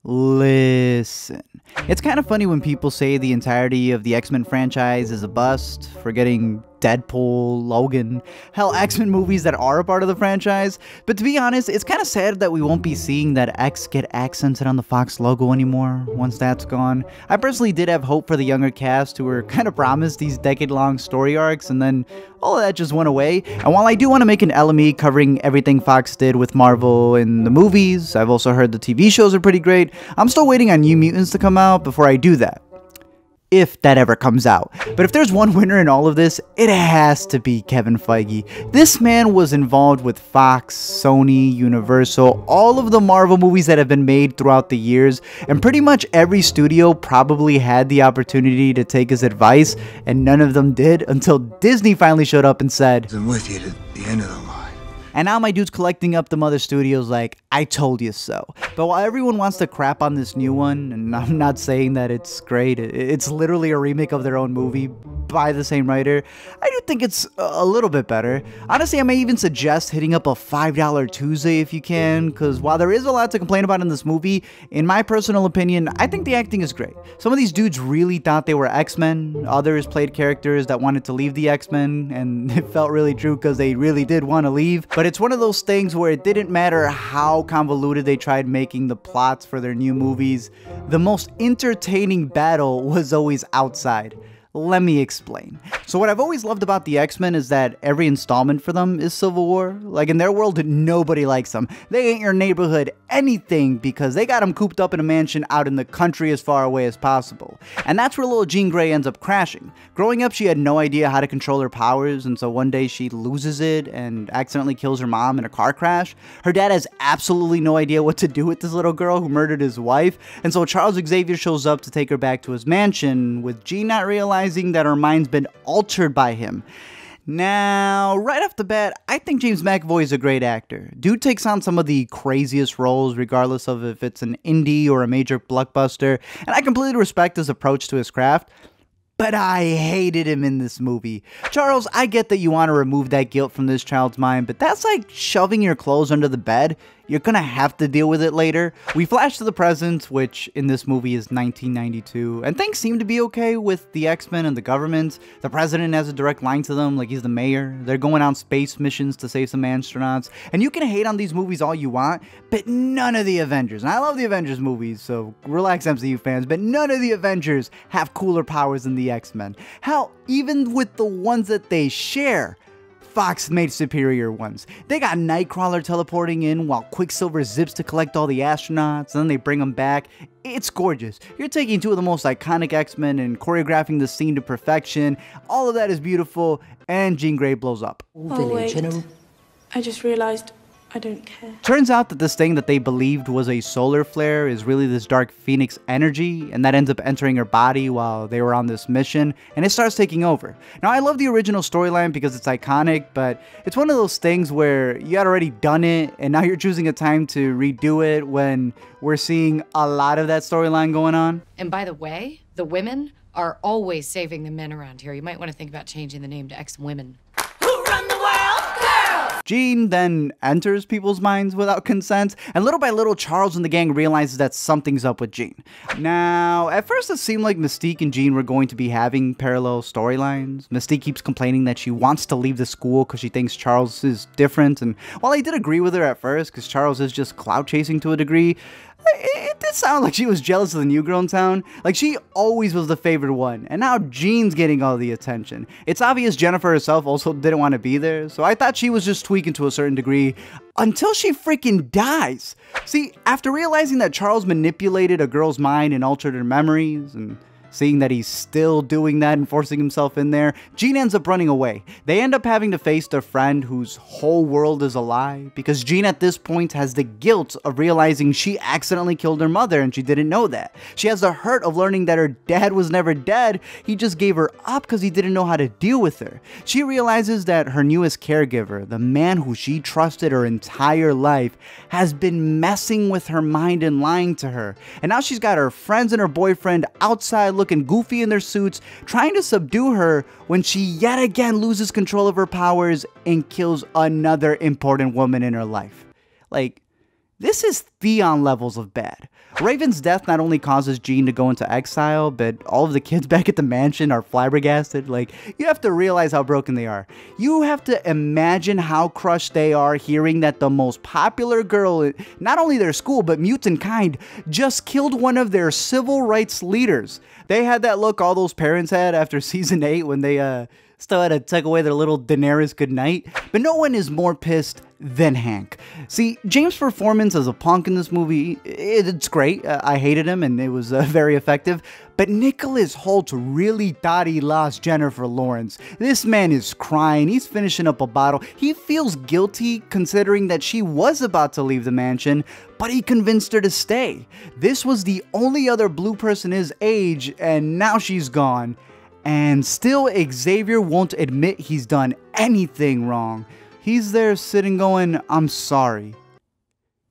Listen. It's kind of funny when people say the entirety of the X-Men franchise is a bust, forgetting Deadpool, Logan, hell, X-Men movies that are a part of the franchise. But to be honest, it's kind of sad that we won't be seeing that X get accented on the Fox logo anymore once that's gone. I personally did have hope for the younger cast who were kind of promised these decade-long story arcs, and then all of that just went away. And while I do want to make an LME covering everything Fox did with Marvel in the movies, I've also heard the TV shows are pretty great, I'm still waiting on New Mutants to come out before I do that. If that ever comes out. But if there's one winner in all of this, it has to be Kevin Feige. This man was involved with Fox, Sony, Universal, all of the Marvel movies that have been made throughout the years, and pretty much every studio probably had the opportunity to take his advice, and none of them did until Disney finally showed up and said, I'm with you to the end of the line. And now my dude's collecting up the mother studios like, I told you so. But while everyone wants to crap on this new one, and I'm not saying that it's great, it's literally a remake of their own movie by the same writer, I do think it's a little bit better. Honestly, I may even suggest hitting up a $5 Tuesday if you can, because while there is a lot to complain about in this movie, in my personal opinion, I think the acting is great. Some of these dudes really thought they were X-Men, others played characters that wanted to leave the X-Men, and it felt really true because they really did want to leave. But it's one of those things where it didn't matter how convoluted they tried making the plots for their new movies, the most entertaining battle was always outside. Let me explain. So what I've always loved about the X-Men is that every installment for them is Civil War. Like in their world, nobody likes them. They ain't your neighborhood anything because they got them cooped up in a mansion out in the country as far away as possible. And that's where little Jean Grey ends up crashing. Growing up, she had no idea how to control her powers, and so one day she loses it and accidentally kills her mom in a car crash. Her dad has absolutely no idea what to do with this little girl who murdered his wife, and so Charles Xavier shows up to take her back to his mansion, with Jean not realizing that her mind's been altered by him. Now, right off the bat, I think James McAvoy is a great actor. Dude takes on some of the craziest roles, regardless of if it's an indie or a major blockbuster, and I completely respect his approach to his craft. But I hated him in this movie. Charles, I get that you want to remove that guilt from this child's mind, but that's like shoving your clothes under the bed. You're gonna have to deal with it later. We flash to the present, which in this movie is 1992, and things seem to be okay with the X-Men and the government. The president has a direct line to them, like he's the mayor. They're going on space missions to save some astronauts, and you can hate on these movies all you want, but none of the Avengers, and I love the Avengers movies, so relax MCU fans, but none of the Avengers have cooler powers than the X-Men. Hell, even with the ones that they share, Fox made superior ones. They got Nightcrawler teleporting in while Quicksilver zips to collect all the astronauts, and then they bring them back. It's gorgeous. You're taking two of the most iconic X-Men and choreographing the scene to perfection. All of that is beautiful, and Jean Grey blows up. Oh wait, I just realized I don't care. Turns out that this thing that they believed was a solar flare is really this dark phoenix energy, and that ends up entering her body while they were on this mission, and it starts taking over. Now, I love the original storyline because it's iconic, but it's one of those things where you had already done it, and now you're choosing a time to redo it when we're seeing a lot of that storyline going on. And by the way, the women are always saving the men around here. You might want to think about changing the name to X-Women. Jean then enters people's minds without consent, and little by little, Charles and the gang realizes that something's up with Jean. Now, at first it seemed like Mystique and Jean were going to be having parallel storylines. Mystique keeps complaining that she wants to leave the school because she thinks Charles is different, and while I did agree with her at first, because Charles is just clout chasing to a degree, it did sound like she was jealous of the new girl in town. Like, she always was the favorite one, and now Jean's getting all the attention. It's obvious Jennifer herself also didn't want to be there, so I thought she was just tweaking to a certain degree, until she freaking dies. See, after realizing that Charles manipulated a girl's mind and altered her memories, and seeing that he's still doing that and forcing himself in there, Jean ends up running away. They end up having to face their friend whose whole world is a lie, because Jean at this point has the guilt of realizing she accidentally killed her mother and she didn't know that. She has the hurt of learning that her dad was never dead, he just gave her up because he didn't know how to deal with her. She realizes that her newest caregiver, the man who she trusted her entire life, has been messing with her mind and lying to her. And now she's got her friends and her boyfriend outside looking goofy in their suits, trying to subdue her when she yet again loses control of her powers and kills another important woman in her life. Like, This is Theon levels of bad. Raven's death not only causes Jean to go into exile, but all of the kids back at the mansion are flabbergasted. Like, you have to realize how broken they are. You have to imagine how crushed they are hearing that the most popular girl in not only their school, but mutant kind, just killed one of their civil rights leaders. They had that look all those parents had after season 8 when they still had to take away their little Daenerys goodnight. But no one is more pissed than Hank. See, James' performance as a punk in this movie, it's great. I hated him and it was very effective. But Nicholas Hoult really thought he lost Jennifer Lawrence. This man is crying. He's finishing up a bottle. He feels guilty considering that she was about to leave the mansion, but he convinced her to stay. This was the only other blue person his age, and now she's gone. And still Xavier won't admit he's done anything wrong. He's there sitting going, I'm sorry.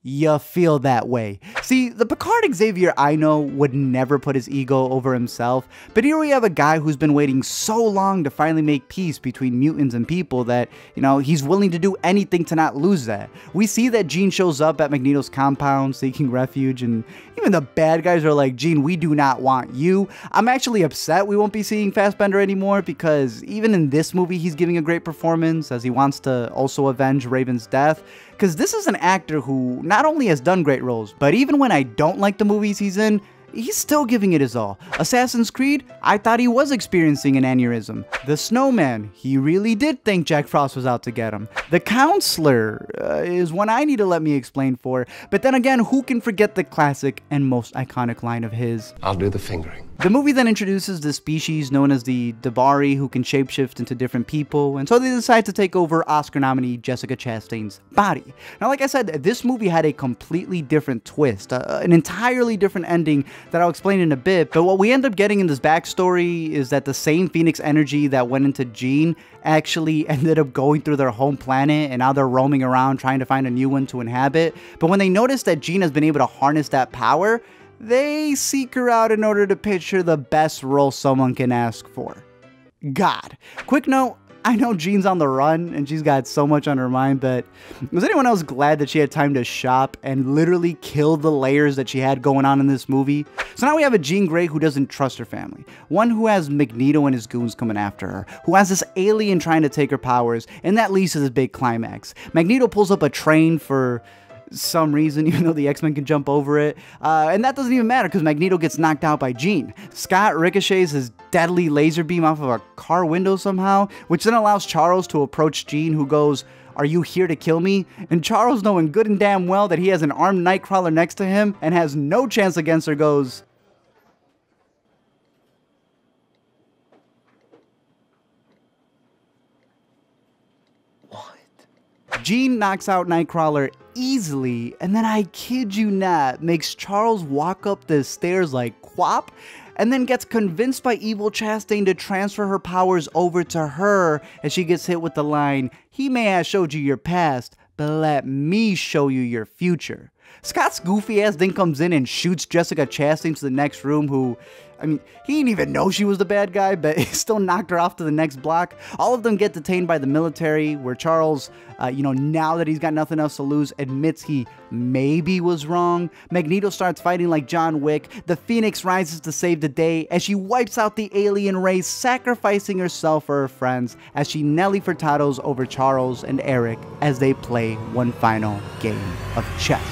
You feel that way. See, the Picard Xavier I know would never put his ego over himself, but here we have a guy who's been waiting so long to finally make peace between mutants and people that, you know, he's willing to do anything to not lose that. We see that Jean shows up at Magneto's compound seeking refuge, and even the bad guys are like, Jean, we do not want you. I'm actually upset we won't be seeing Fassbender anymore, because even in this movie he's giving a great performance as he wants to also avenge Raven's death. Because this is an actor who not only has done great roles, but even when I don't like the movies he's in, he's still giving it his all. Assassin's Creed, I thought he was experiencing an aneurysm. The Snowman, he really did think Jack Frost was out to get him. The Counselor is one I need to let me explain for, but then again, who can forget the classic and most iconic line of his? I'll do the fingering. The movie then introduces the species known as the Dabari who can shapeshift into different people, and so they decide to take over Oscar nominee Jessica Chastain's body. Now, like I said, this movie had a completely different twist, an entirely different ending that I'll explain in a bit, but what we end up getting in this backstory is that the same Phoenix energy that went into Jean actually ended up going through their home planet, and now they're roaming around trying to find a new one to inhabit. But when they notice that Jean has been able to harness that power, they seek her out in order to pitch her the best role someone can ask for: God. Quick note, I know Jean's on the run and she's got so much on her mind, but was anyone else glad that she had time to shop and literally kill the layers that she had going on in this movie? So now we have a Jean Grey who doesn't trust her family, one who has Magneto and his goons coming after her, who has this alien trying to take her powers, and that leads to this big climax. Magneto pulls up a train for some reason, even though the X-Men can jump over it, and that doesn't even matter because Magneto gets knocked out by Jean. Scott ricochets his deadly laser beam off of a car window somehow, which then allows Charles to approach Jean, who goes, "Are you here to kill me?" And Charles, knowing good and damn well that he has an armed Nightcrawler next to him and has no chance against her, goes, "What?" Jean knocks out Nightcrawler easily, and then, I kid you not, makes Charles walk up the stairs like Quap, and then gets convinced by Evil Chastain to transfer her powers over to her as she gets hit with the line, "He may have showed you your past, but let me show you your future." Scott's goofy ass then comes in and shoots Jessica Chastain to the next room, who, I mean, he didn't even know she was the bad guy, but he still knocked her off to the next block. All of them get detained by the military, where Charles, now that he's got nothing else to lose, admits he maybe was wrong. Magneto starts fighting like John Wick. The Phoenix rises to save the day as she wipes out the alien race, sacrificing herself for her friends as she Nelly Furtados over Charles and Eric as they play one final game of chess.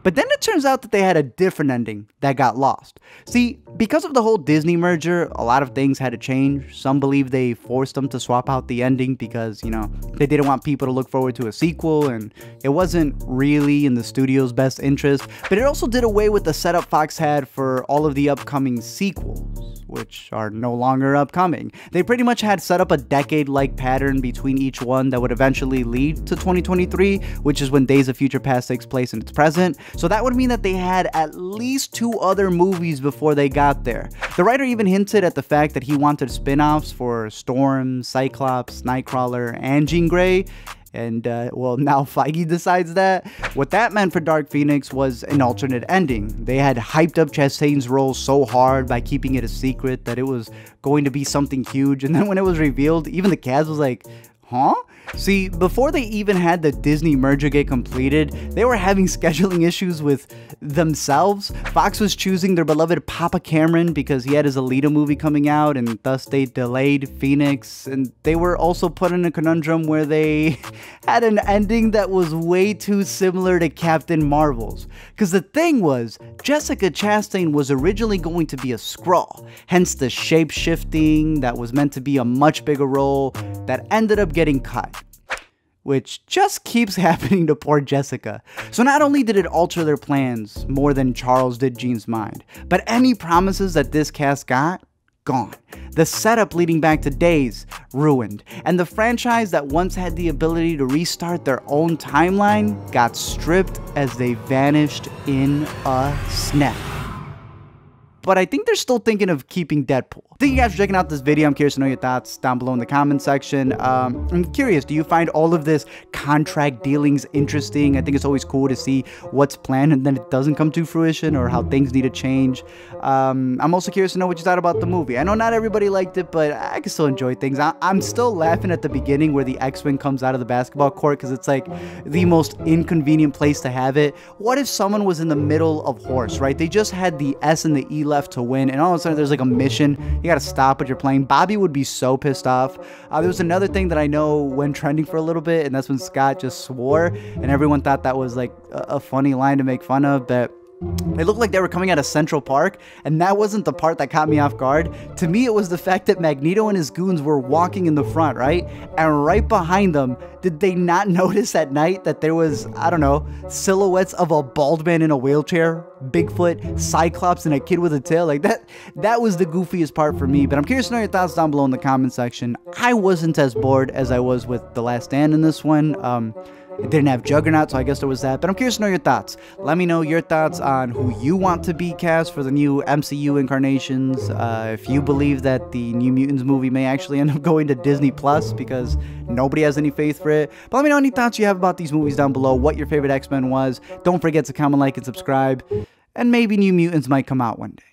But then it turns out that they had a different ending that got lost. See, because of the whole Disney merger, a lot of things had to change. Some believe they forced them to swap out the ending because, they didn't want people to look forward to a sequel, and it wasn't really in the studio's best interest. But it also did away with the setup Fox had for all of the upcoming sequels, which are no longer upcoming. They pretty much had set up a decade-like pattern between each one that would eventually lead to 2023, which is when Days of Future Past takes place in its present. So that would mean that they had at least 2 other movies before they got there. The writer even hinted at the fact that he wanted spin-offs for Storm, Cyclops, Nightcrawler, and Jean Grey. And, well, now Feige decides that. What that meant for Dark Phoenix was an alternate ending. They had hyped up Chastain's role so hard by keeping it a secret that it was going to be something huge. And then when it was revealed, even the cast was like, huh? See, before they even had the Disney merger get completed, they were having scheduling issues with themselves. Fox was choosing their beloved Papa Cameron because he had his Alita movie coming out, and thus they delayed Phoenix. And they were also put in a conundrum where they had an ending that was way too similar to Captain Marvel's. Because the thing was, Jessica Chastain was originally going to be a Skrull, hence the shape-shifting that was meant to be a much bigger role that ended up getting cut, which just keeps happening to poor Jessica. So not only did it alter their plans more than Charles did Jean's mind, but any promises that this cast got, gone. The setup leading back to Days, ruined. And the franchise that once had the ability to restart their own timeline got stripped as they vanished in a snap. But I think they're still thinking of keeping Deadpool. Thank you guys for checking out this video. I'm curious to know your thoughts down below in the comment section. I'm curious, do you find all of this contract dealings interesting? I think it's always cool to see what's planned and then it doesn't come to fruition, or how things need to change. I'm also curious to know what you thought about the movie. I know not everybody liked it, but I can still enjoy things. I'm still laughing at the beginning where the X-Wing comes out of the basketball court, because it's like the most inconvenient place to have it. What if someone was in the middle of Horse, right? They just had the S and the E left to win, and all of a sudden there's like a mission. You gotta stop what you're playing. Bobby would be so pissed off. There was another thing that I know went trending for a little bit, and that's when Scott just swore, and everyone thought that was like a funny line to make fun of, but it looked like they were coming out of Central Park, and that wasn't the part that caught me off guard. To me, it was the fact that Magneto and his goons were walking in the front, right? And right behind them, did they not notice at night that there was, I don't know, silhouettes of a bald man in a wheelchair, Bigfoot, Cyclops, and a kid with a tail? Like that was the goofiest part for me. But I'm curious to know your thoughts down below in the comment section. I wasn't as bored as I was with The Last Stand in this one. It didn't have Juggernaut, so I guess there was that. But I'm curious to know your thoughts. Let me know your thoughts on who you want to be cast for the new MCU incarnations. If you believe that the New Mutants movie may actually end up going to Disney Plus because nobody has any faith for it. But let me know any thoughts you have about these movies down below. What your favorite X-Men was. Don't forget to comment, like, and subscribe. And maybe New Mutants might come out one day.